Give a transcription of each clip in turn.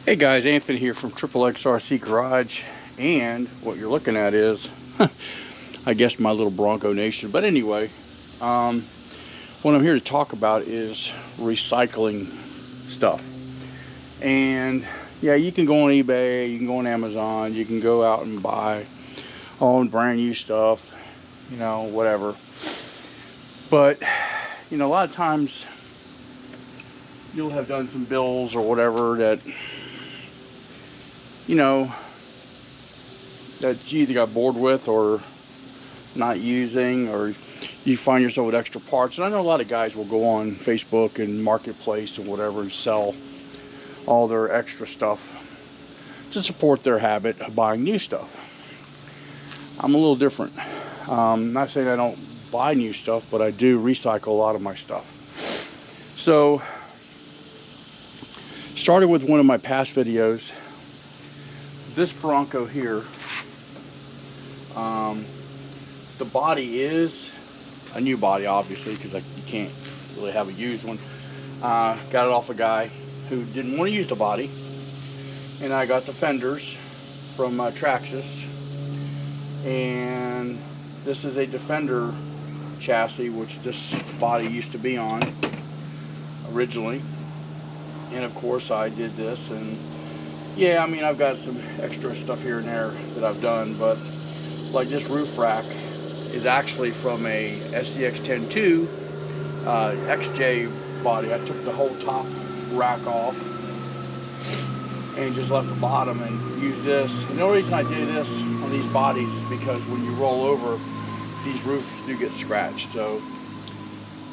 Hey guys, Anthony here from XXX RC Garage, and what you're looking at is I guess my little Bronco Nation. But anyway, what I'm here to talk about is recycling stuff. And yeah, you can go on eBay, you can go on Amazon, you can go out and buy all brand new stuff, you know, whatever. But you know, a lot of times you'll have done some bills or whatever that, you know, that you either got bored with or not using, or you find yourself with extra parts. And I know a lot of guys will go on Facebook and Marketplace and whatever and sell all their extra stuff to support their habit of buying new stuff. I'm a little different. Not saying I don't buy new stuff, but I do recycle a lot of my stuff. So, started with one of my past videos. This Bronco here, the body is a new body, obviously, because you can't really have a used one. Got it off a guy who didn't want to use the body, and I got the fenders from Traxxas, and this is a Defender chassis, which this body used to be on originally. And of course I did this, and yeah, I mean, I've got some extra stuff here and there that I've done, but like this roof rack is actually from a SCX-10-2 XJ body. I took the whole top rack off and just left the bottom and used this. And the only reason I did this on these bodies is because when you roll over, these roofs do get scratched. So,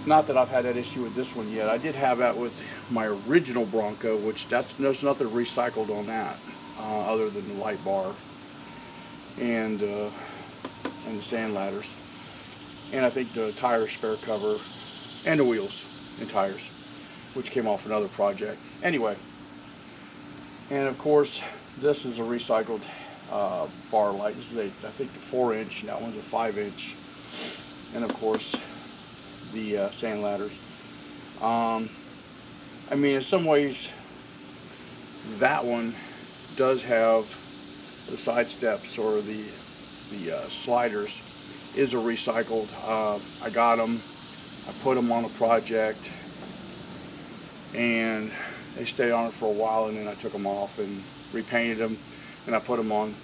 not that I've had that issue with this one yet. I did have that with my original Bronco, which there's nothing recycled on that other than the light bar and the sand ladders, and I think the tire spare cover and the wheels and tires, which came off another project. Anyway, and of course this is a recycled bar light. This is I think the 4-inch, and that one's a 5-inch, and of course the sand ladders. I mean, in some ways that one does have the side steps, or the sliders is a recycled. I got them, I put them on a project, and they stayed on it for a while, and then I took them off and repainted them, and I put them on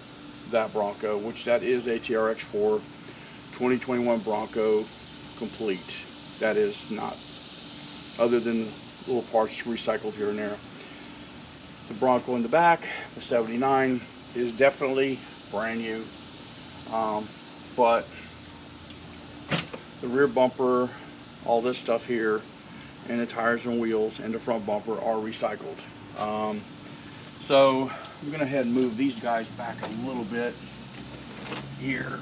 that Bronco, which that is a TRX4 2021 Bronco complete. That is not, other than little parts recycled here and there. The Bronco in the back, the 79, is definitely brand new, but the rear bumper, all this stuff here, and the tires and wheels and the front bumper are recycled. So I'm gonna head and move these guys back a little bit here,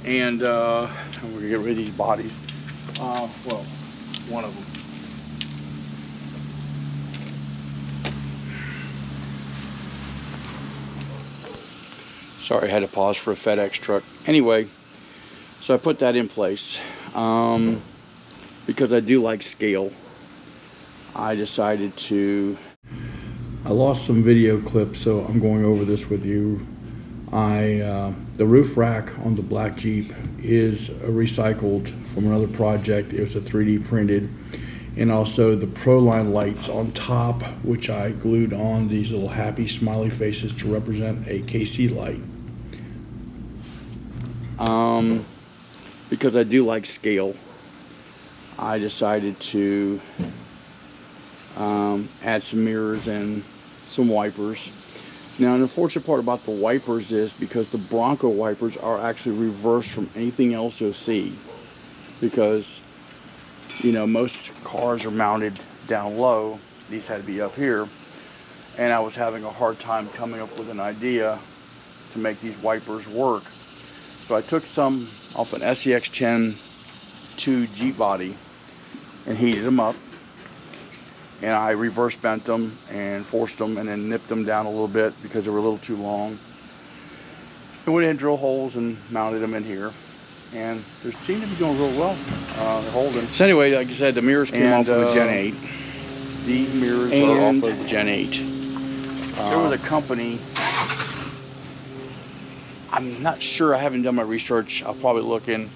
and we're gonna get rid of these bodies. Well, one of them. Sorry, I had to pause for a FedEx truck. Anyway, so I put that in place because I do like scale. I decided to, I lost some video clips, so I'm going over this with you. The roof rack on the black Jeep is recycled from another project. It was a 3D printed, and also the Proline lights on top, which I glued on these little happy smiley faces to represent a KC light. Because I do like scale, I decided to add some mirrors and some wipers. Now, the unfortunate part about the wipers is because the Bronco wipers are actually reversed from anything else you'll see, because, you know, most cars are mounted down low. These had to be up here, and I was having a hard time coming up with an idea to make these wipers work. So I took some off an SCX-10-2 Jeep body and heated them up, and I reverse bent them and forced them and then nipped them down a little bit because they were a little too long. And went in and drill holes and mounted them in here, and they seem to be going real well. They're holding. So anyway, like I said, the mirrors came off of the Gen 8, These mirrors are off of Gen 8. There was a company, I'm not sure, I haven't done my research, I'll probably look in,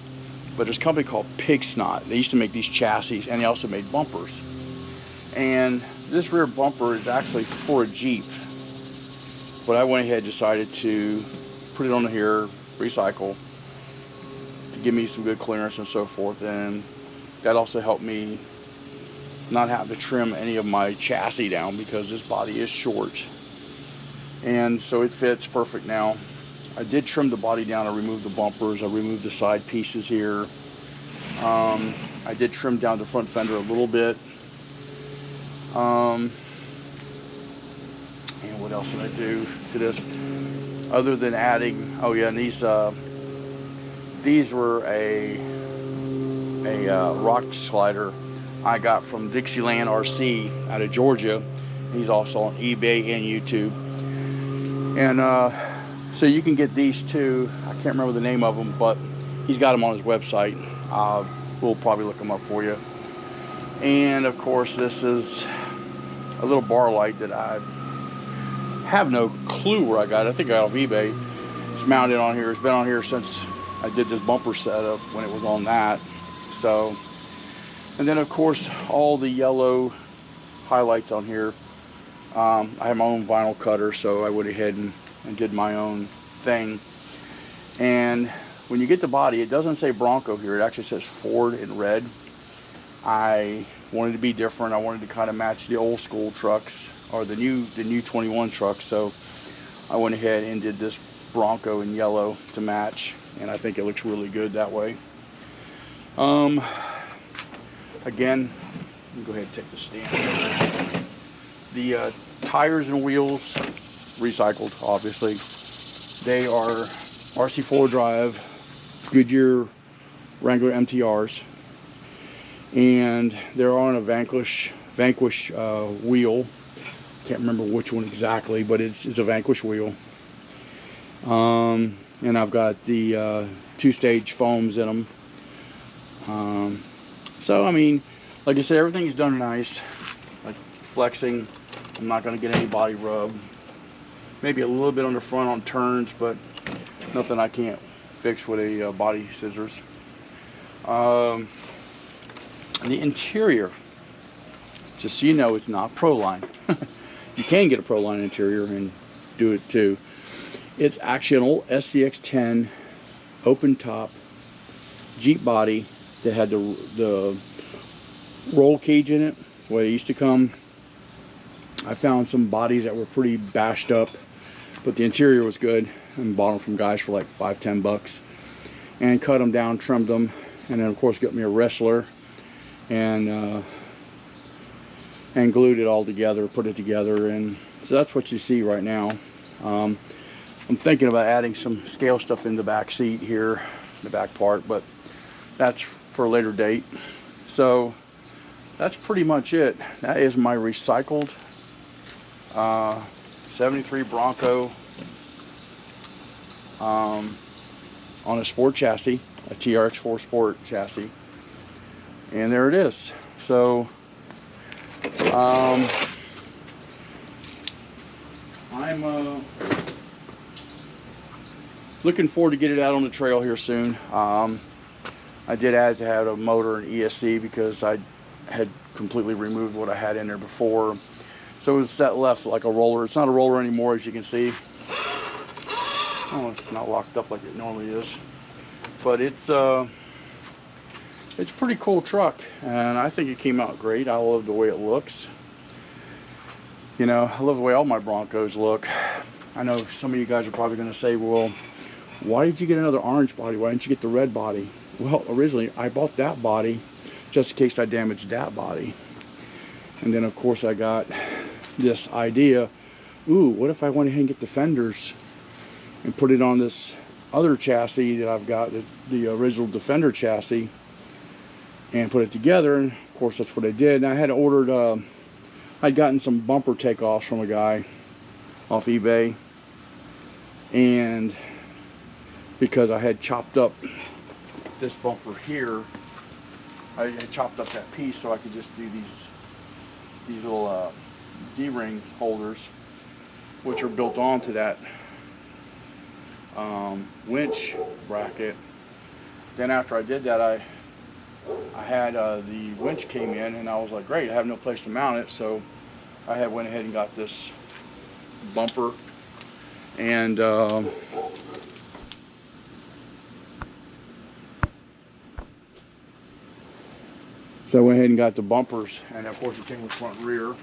but there's a company called Pig Snot. They used to make these chassis, and they also made bumpers. And this rear bumper is actually for a Jeep, but I went ahead and decided to put it on here, recycle, to give me some good clearance and so forth, and that also helped me not have to trim any of my chassis down because this body is short, and so it fits perfect now. I did trim the body down. I removed the bumpers, I removed the side pieces here. I did trim down the front fender a little bit. And what else did I do to this other than adding, oh yeah, and these were a rock slider I got from Dixieland RC out of Georgia. He's also on eBay and YouTube, and so you can get these too. I can't remember the name of them, but he's got them on his website. We'll probably look them up for you. And of course, this is a little bar light that I have no clue where I got it. I think I got it off eBay. It's mounted on here. It's been on here since I did this bumper setup when it was on that. So, and then of course all the yellow highlights on here. I have my own vinyl cutter, so I went ahead and did my own thing. And when you get the body, it doesn't say Bronco here. It actually says Ford in red. I wanted to be different. I wanted to kind of match the old school trucks, or the new 21 trucks. So I went ahead and did this Bronco in yellow to match, and I think it looks really good that way. Again, let me go ahead and take the stand. The tires and wheels, recycled, obviously. They are RC4 drive Goodyear Wrangler MTRs, and they're on a Vanquish wheel. Can't remember which one exactly, but it's a Vanquish wheel. And I've got the two-stage foams in them. So I mean, like I said, everything is done nice. Like flexing, I'm not going to get any body rub. Maybe a little bit on the front on turns, but nothing I can't fix with a body scissors. And the interior, just so you know, it's not Proline. You can get a Proline interior and do it too. It's actually an old SCX10 open top Jeep body that had the roll cage in it. That's the way it used to come. I found some bodies that were pretty bashed up, but the interior was good, and bought them from guys for like $5–10 bucks, and cut them down, trimmed them, and then of course got me a wrestler and glued it all together, put it together, and so that's what you see right now. I'm thinking about adding some scale stuff in the back seat here, the back part, but that's for a later date. So that's pretty much it. That is my recycled 73 Bronco on a sport chassis, a TRX4 Sport chassis, and there it is. So I'm looking forward to get it out on the trail here soon. I did add to have a motor and ESC because I had completely removed what I had in there before. So it was set left like a roller. It's not a roller anymore, as you can see. Oh, it's not locked up like it normally is. But it's a pretty cool truck, and I think it came out great. I love the way it looks. You know, I love the way all my Broncos look. I know some of you guys are probably going to say, well, why did you get another orange body? Why didn't you get the red body? Well, originally I bought that body just in case I damaged that body. And then of course I got this idea, ooh, what if I went ahead and get the fenders and put it on this other chassis that I've got, the original Defender chassis, and put it together. And of course that's what I did. And I had ordered, I'd gotten some bumper takeoffs from a guy off eBay, and because I had chopped up this bumper here, I had chopped up that piece so I could just do these these little D-ring holders, which are built onto that winch bracket. Then after I did that, I had the winch came in, and I was like, great, I have no place to mount it, so I went ahead and got this bumper, and so I went ahead and got the bumpers, and of course it came with front and rear.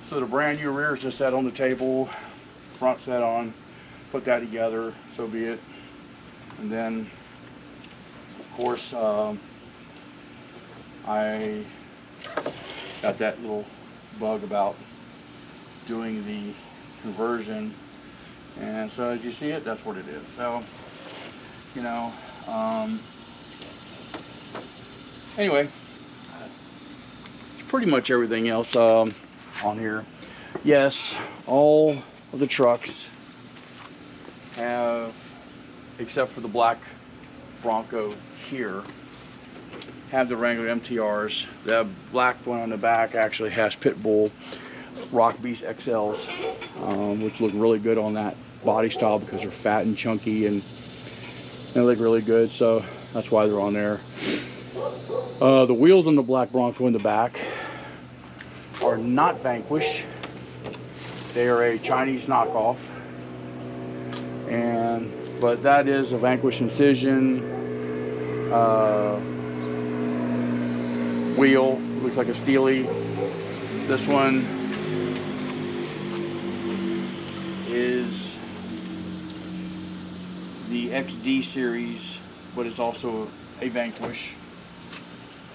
So the brand new rear is just set on the table, front set on, put that together, so be it. And then of course I got that little bug about doing the conversion, and so as you see it, that's what it is. So, you know, anyway, pretty much everything else on here. Yes, all of the trucks have, except for the black Bronco here, have the Wrangler MTRs. The black one on the back actually has Pitbull Rock Beast XLs, which look really good on that body style because they're fat and chunky, and they look really good, so that's why they're on there. The wheels on the black Bronco in the back are not Vanquish. They are a Chinese knockoff, but that is a Vanquish Incision wheel. Looks like a Steely. This one is the XD series, but it's also a Vanquish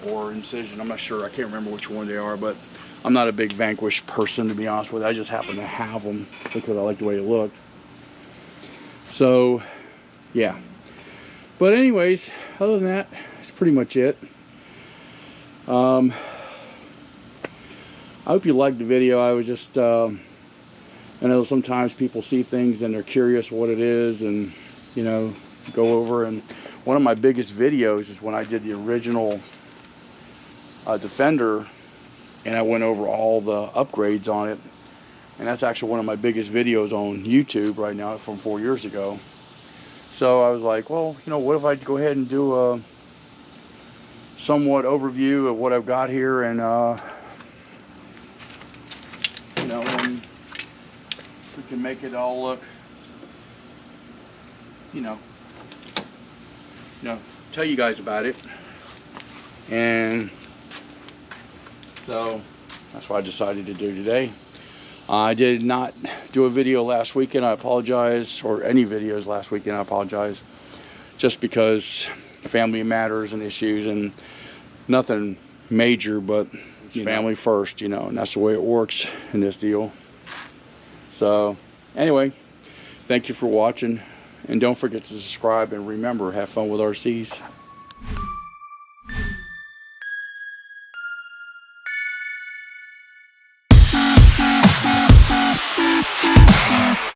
or Incision. I'm not sure. I can't remember which one they are, but I'm not a big Vanquish person, to be honest with you. I just happen to have them because I like the way they look. So, yeah. But anyways, other than that, that's pretty much it. I hope you liked the video. I was just, I know sometimes people see things and they're curious what it is, and, you know, go over. And one of my biggest videos is when I did the original Defender, and I went over all the upgrades on it, and that's actually one of my biggest videos on YouTube right now from 4 years ago. So I was like, well, you know, what if I go ahead and do a somewhat overview of what I've got here, and you know, and we can make it all look, you know, tell you guys about it. And so that's what I decided to do today. I did not do a video last weekend. I apologize, or any videos last weekend. I apologize, just because family matters and issues, and nothing major, but family first, you know, and that's the way it works in this deal. So anyway, thank you for watching, and don't forget to subscribe, and remember, have fun with RCs.